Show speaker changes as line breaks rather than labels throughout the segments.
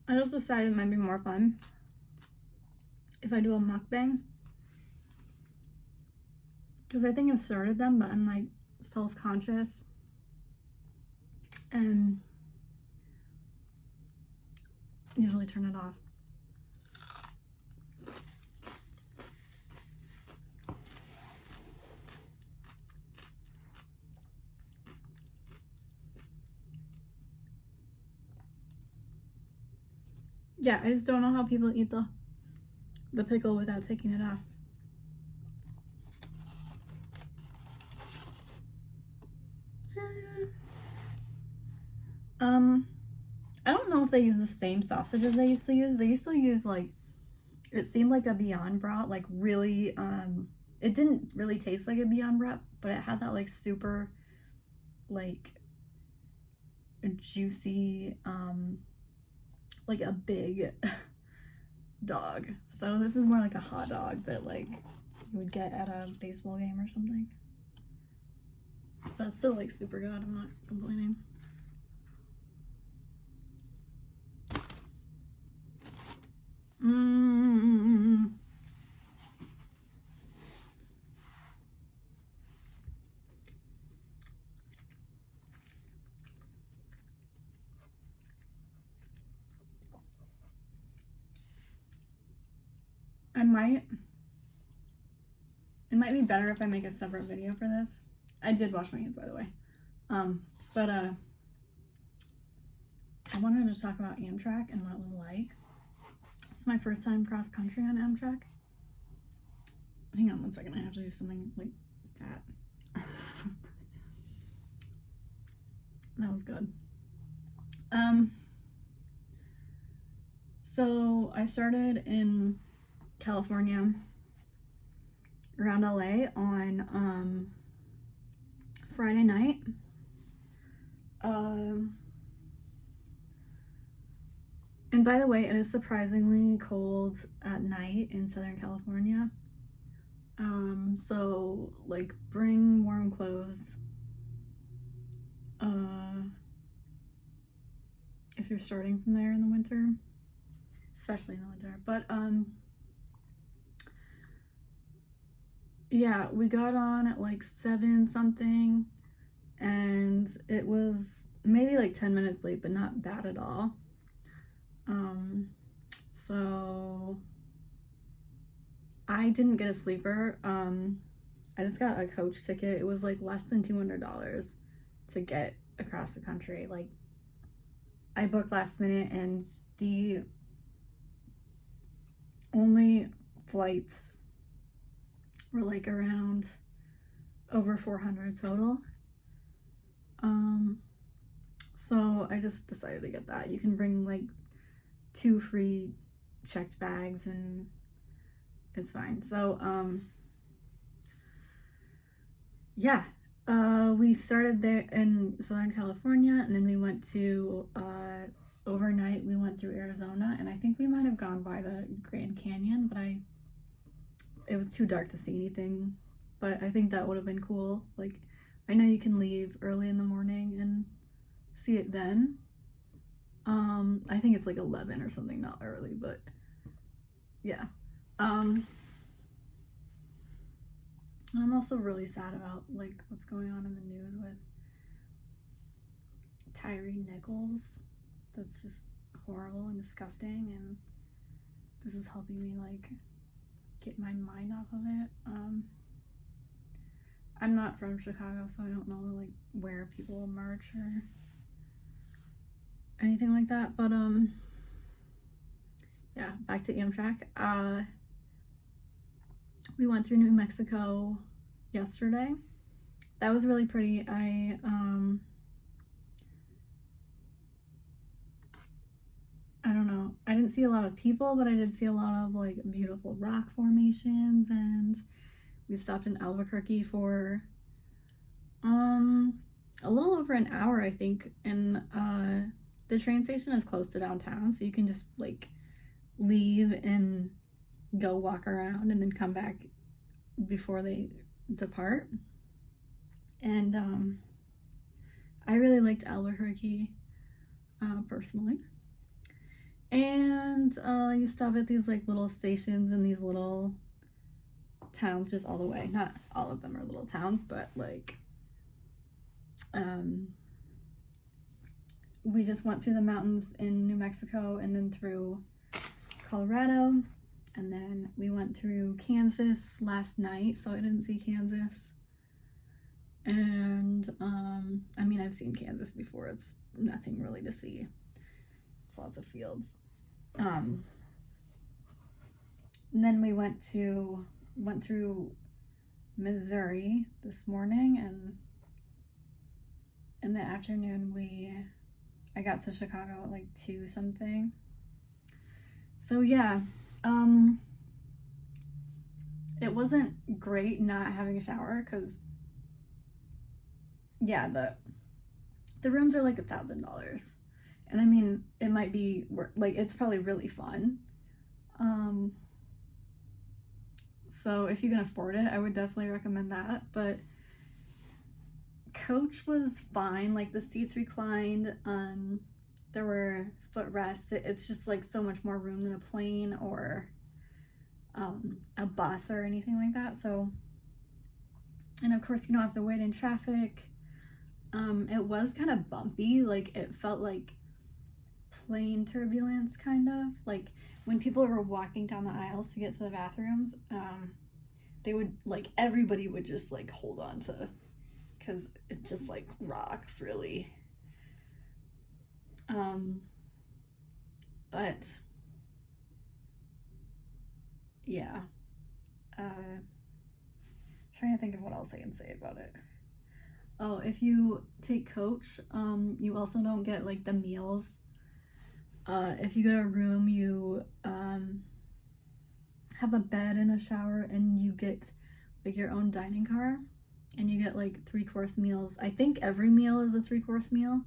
I just decided it might be more fun if I do a mukbang. Because I think I've started them, but I'm like self-conscious. And usually turn it off. Yeah, I just don't know how people eat the pickle without taking it off. I don't know if they use the same sausages they used to use. They used to use like, it seemed like a Beyond Brat, like really, it didn't really taste like a Beyond Brat, but it had that like super, like, juicy, like a big dog. So this is more like a hot dog that like you would get at a baseball game or something. But it's still like super good. I'm not complaining. It might be better if I make a separate video for this. I did wash my hands, by the way. But I wanted to talk about Amtrak and what it was like. It's my first time cross country on Amtrak. Hang on one second, I have to do something like that. That was good. So I started in California, around LA on Friday night. And by the way, it is surprisingly cold at night in Southern California. So like bring warm clothes. If you're starting from there in the winter, especially in the winter. But yeah, we got on at like 7 something, and it was maybe like 10 minutes late, but not bad at all. So I didn't get a sleeper. I just got a coach ticket. It was like less than $200 to get across the country. Like, I booked last minute, and the only flights were like around over 400 total. So I just decided to get that. You can bring like 2 free checked bags and it's fine. So yeah, we started there in Southern California, and then we went to overnight we went through Arizona, and I think we might have gone by the Grand Canyon, but it was too dark to see anything. But I think that would have been cool. Like, I know you can leave early in the morning and see it then. I think it's like 11 or something, not early, but yeah. I'm also really sad about like what's going on in the news with Tyree Nichols. That's just horrible and disgusting, and this is helping me like get my mind off of it. I'm not from Chicago, so I don't know like where people march or anything like that, but yeah, back to Amtrak. We went through New Mexico yesterday. That was really pretty. I don't know. I didn't see a lot of people, but I did see a lot of like beautiful rock formations, and we stopped in Albuquerque for a little over an hour, I think. And the train station is close to downtown, so you can just like leave and go walk around and then come back before they depart. And I really liked Albuquerque personally. And you stop at these like little stations in these little towns just all the way. Not all of them are little towns, but like um, we just went through the mountains in New Mexico and then through Colorado, and then we went through Kansas last night, so I didn't see Kansas. And I mean, I've seen Kansas before. It's nothing really to see. It's lots of fields. And then we went through Missouri this morning, and in the afternoon I got to Chicago at like 2 something. So yeah, it wasn't great not having a shower because yeah, the rooms are like $1,000, and I mean it might be like it's probably really fun. So if you can afford it, I would definitely recommend that. But coach was fine. Like the seats reclined. There were footrests. It's just like so much more room than a plane or a bus or anything like that. So, and of course you don't have to wait in traffic. It was kind of bumpy. Like it felt like plane turbulence, kind of like when people were walking down the aisles to get to the bathrooms. They would like everybody would just like hold on to, because it just like rocks really. But yeah, trying to think of what else I can say about it. Oh, if you take coach, you also don't get like the meals. If you go to a room, you have a bed and a shower, and you get like your own dining car, and you get like 3-course meals. I think every meal is a 3-course meal,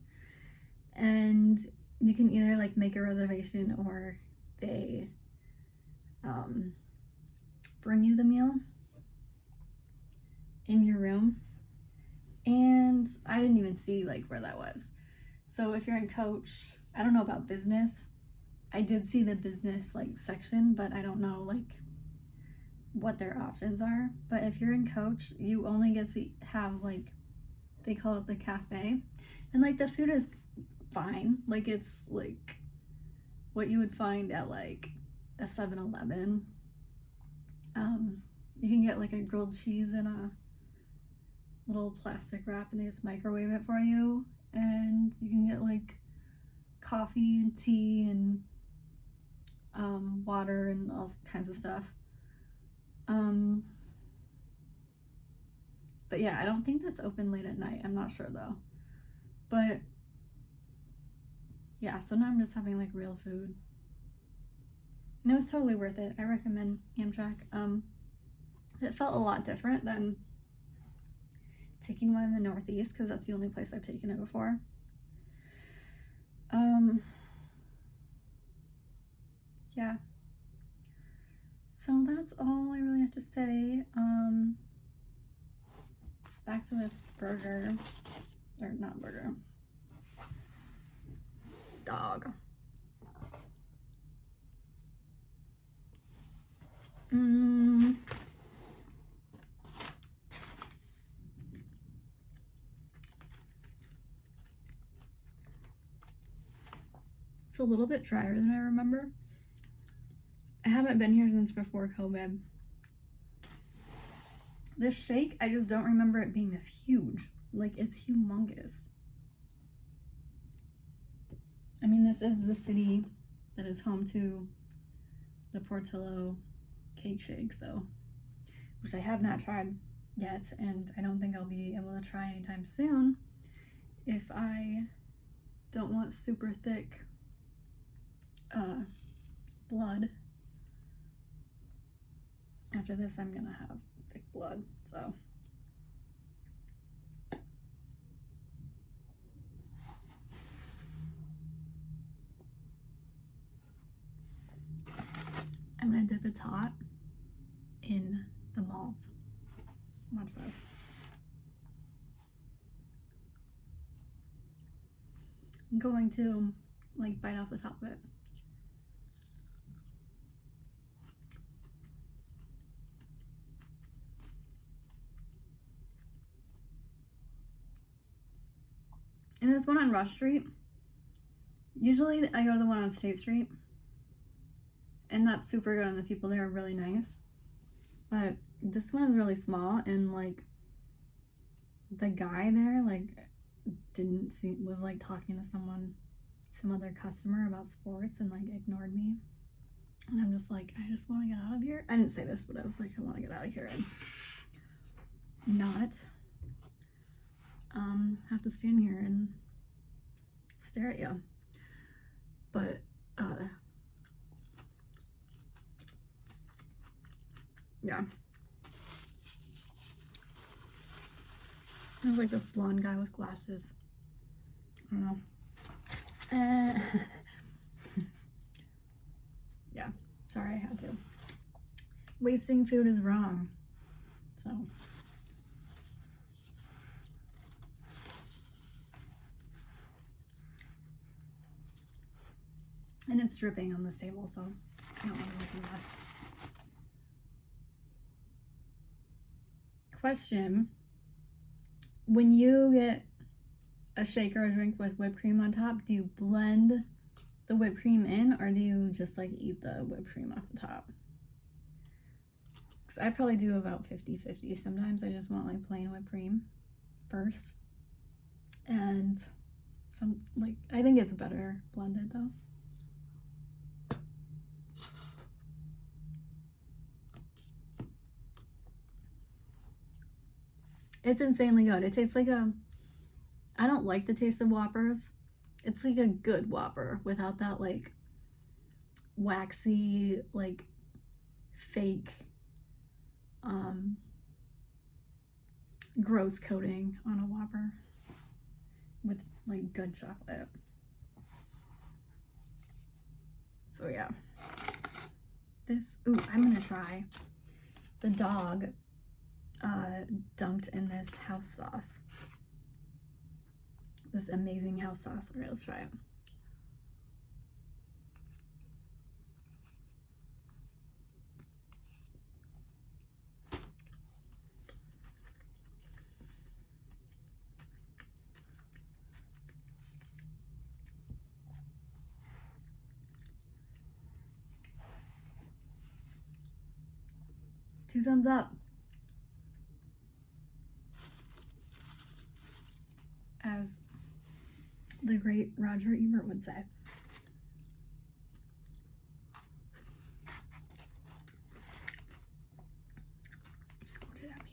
and you can either like make a reservation or they bring you the meal in your room. And I didn't even see like where that was. So if you're in coach, I don't know about business. I did see the business like section, but I don't know like what their options are. But if you're in coach, you only get to have like, they call it the cafe, and like the food is fine. Like it's like what you would find at like a 7-Eleven. You can get like a grilled cheese in a little plastic wrap, and they just microwave it for you. And you can get like coffee and tea and water and all kinds of stuff. But yeah, I don't think that's open late at night. I'm not sure though. But yeah, so now I'm just having like real food. And it was totally worth it. I recommend Amtrak. It felt a lot different than taking one in the Northeast, because that's the only place I've taken it before. Yeah. So that's all I really have to say. Back to this burger, or not burger, dog. It's a little bit drier than I remember. I haven't been here since before COVID. This shake, I just don't remember it being this huge. Like, it's humongous. I mean, this is the city that is home to the Portillo cake shake, so, which I have not tried yet, and I don't think I'll be able to try anytime soon if I don't want super thick blood. After this, I'm gonna have thick blood, so. I'm gonna dip it hot in the malt. Watch this. I'm going to like bite off the top of it. And there's one on Rush Street. Usually I go to the one on State Street. And that's super good and the people there are really nice. But this one is really small and like the guy there like was like talking to some other customer about sports and like ignored me. And I'm just like, I just want to get out of here. I didn't say this, but I was like, I want to get out of here and not have to stand here and stare at you. But yeah. There's like this blonde guy with glasses. I don't know. Yeah, sorry, I had to. Wasting food is wrong. So. And it's dripping on this table, so I don't want to make a mess. Question. When you get a shake or a drink with whipped cream on top, do you blend the whipped cream in or do you just like eat the whipped cream off the top? Because I probably do about 50-50. Sometimes I just want like plain whipped cream first. And I think it's better blended though. It's insanely good. It tastes like I don't like the taste of Whoppers. It's like a good Whopper without that like waxy, like fake, gross coating on a Whopper with like good chocolate. So yeah. I'm gonna try the dog dunked in this house sauce. This amazing house sauce. All right, let's try it. Two thumbs up. As the great Roger Ebert would say. Squirted at me.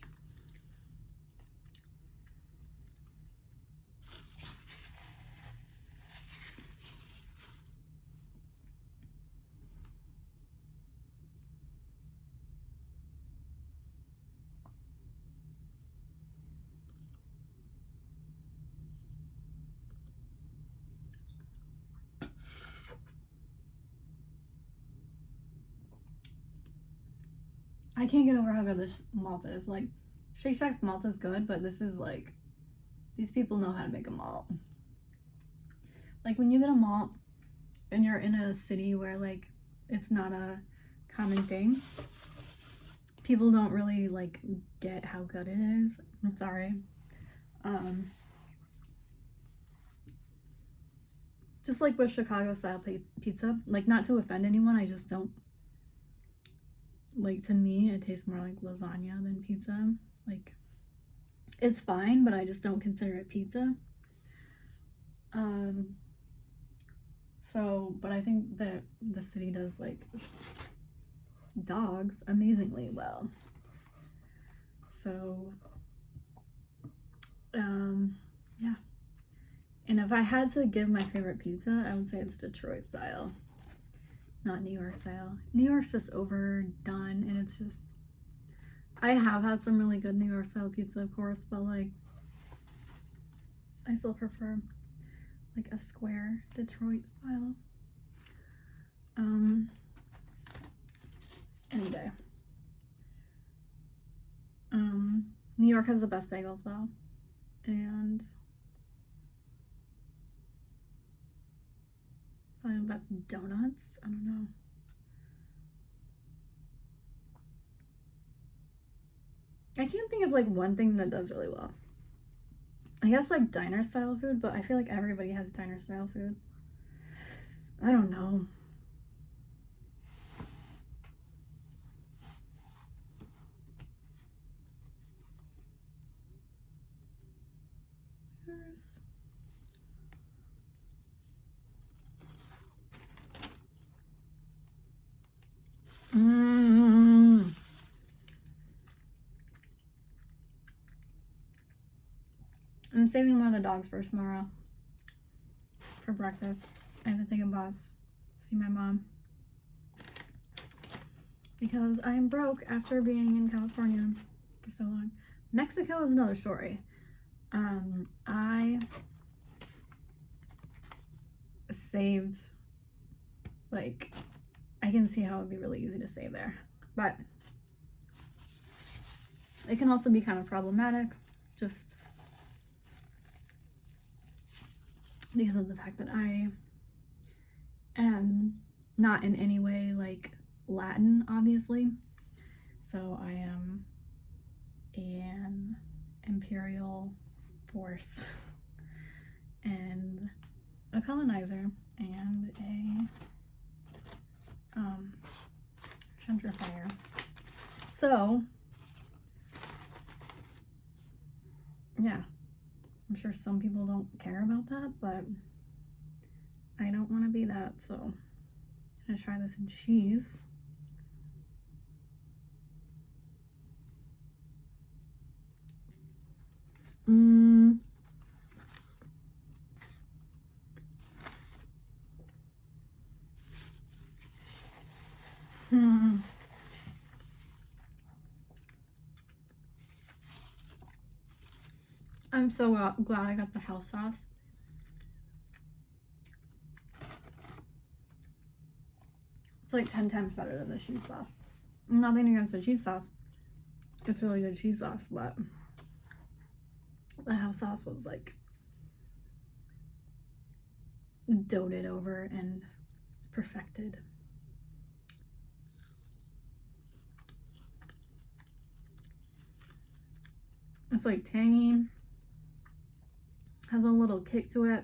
I can't get over how good this malt is. Like, Shake Shack's malt is good, but this is like, these people know how to make a malt. Like, when you get a malt and you're in a city where, like, it's not a common thing, people don't really, like, get how good it is. I'm sorry. Just like with Chicago style pizza, like, not to offend anyone, I just don't, like, to me, it tastes more like lasagna than pizza. Like, it's fine, but I just don't consider it pizza. But I think that the city does, like, dogs amazingly well. So, yeah. And if I had to give my favorite pizza, I would say it's Detroit style, not New York style. New York's just overdone, and it's just, I have had some really good New York style pizza, of course, but like, I still prefer like a square Detroit style. Any day. New York has the best bagels though, and probably the best donuts. I don't know. I can't think of like one thing that does really well. I guess like diner style food, but I feel like everybody has diner style food. I don't know. Yes. Mm. I'm saving one of the dogs for tomorrow for breakfast. I have to take a bus, see my mom. Because I'm broke after being in California for so long. Mexico is another story. I saved, like, I can see how it would be really easy to save there. But it can also be kind of problematic, just because of the fact that I am not in any way like Latin, obviously. So I am an imperial force and a colonizer and a gentrifier. So yeah, I'm sure some people don't care about that, but I don't want to be that. So I'm gonna try this in cheese. Mmm. Hmm. I'm so glad I got the house sauce. It's like 10 times better than the cheese sauce. Nothing against the cheese sauce. It's really good cheese sauce, but the house sauce was like doted over and perfected. It's like tangy, has a little kick to it.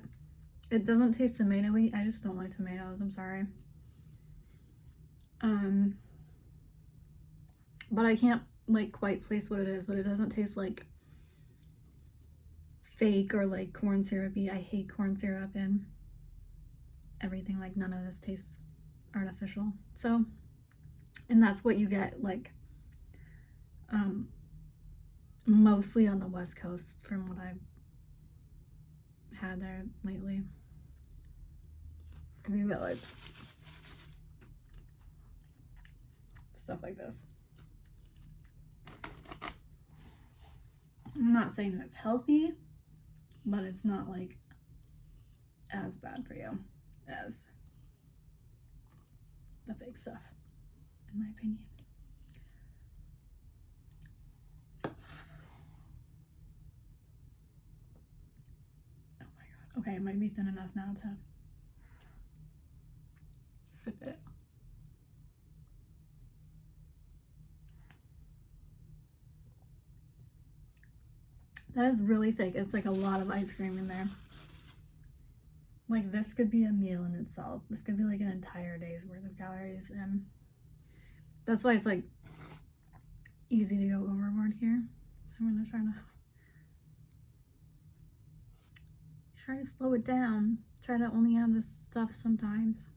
It doesn't taste tomatoey. I just don't like tomatoes. I'm sorry. But I can't like quite place what it is. But it doesn't taste like fake or like corn syrupy. I hate corn syrup and everything. Like none of this tastes artificial. So, and that's what you get like mostly on the West Coast from what I've had there lately. You get like stuff like this. I'm not saying that it's healthy, but it's not like as bad for you as the fake stuff, in my opinion. Oh my god. Okay, it might be thin enough now to sip it. That is really thick. It's like a lot of ice cream in there. Like this could be a meal in itself. This could be like an entire day's worth of calories, and that's why it's like easy to go overboard here. So I'm gonna try to slow it down. Try to only have this stuff sometimes.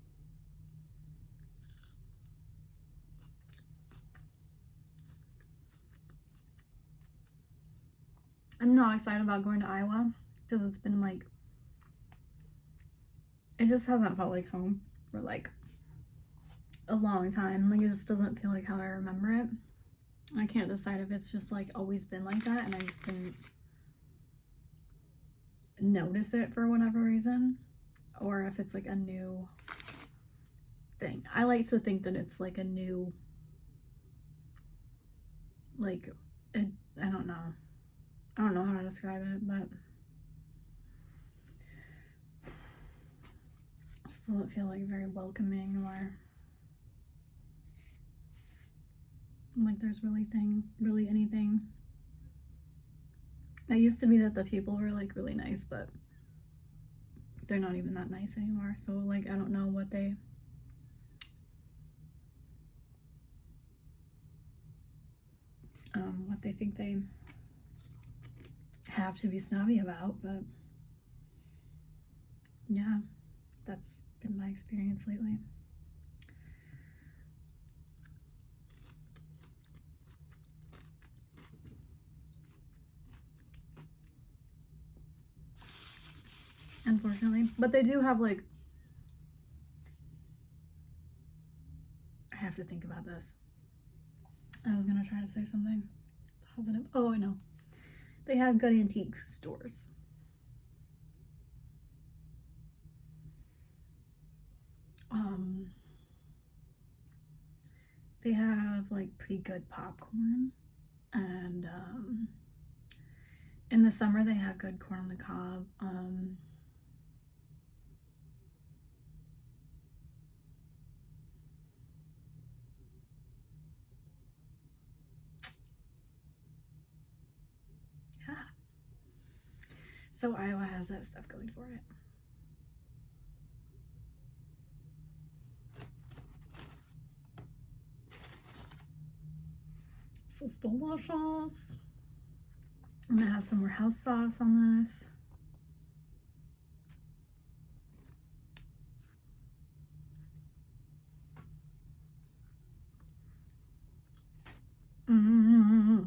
I'm not excited about going to Iowa because it's been like, it just hasn't felt like home for like a long time. Like it just doesn't feel like how I remember it. I can't decide if it's just like always been like that and I just didn't notice it for whatever reason, or if it's like a new thing. I like to think that it's like a new, like, I don't know. I don't know how to describe it, but it just doesn't feel like very welcoming or like there's really anything It used to be that the people were like really nice, but they're not even that nice anymore. So like I don't know what they think they have to be snobby about, but yeah, that's been my experience lately. Unfortunately, but they do have like, I have to think about this. I was gonna try to say something positive. Oh, I know. They have good antique stores. Um, they have like pretty good popcorn, and in the summer they have good corn on the cob. Yeah. So Iowa has that stuff going for it. So delicious. I'm gonna have some more house sauce on this. Mm-hmm.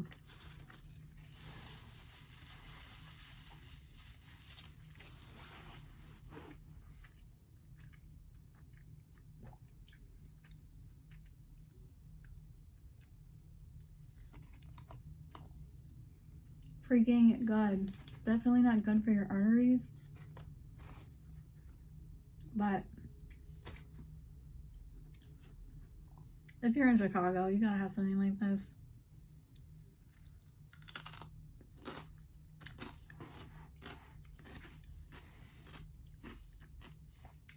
Freaking good. Definitely not good for your arteries, but if you're in Chicago, you gotta have something like this.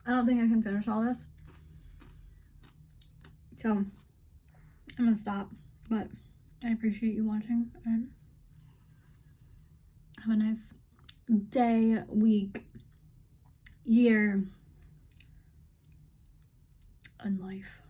I don't think I can finish all this, so I'm gonna stop. But I appreciate you watching, and have a nice day, week, year, and life.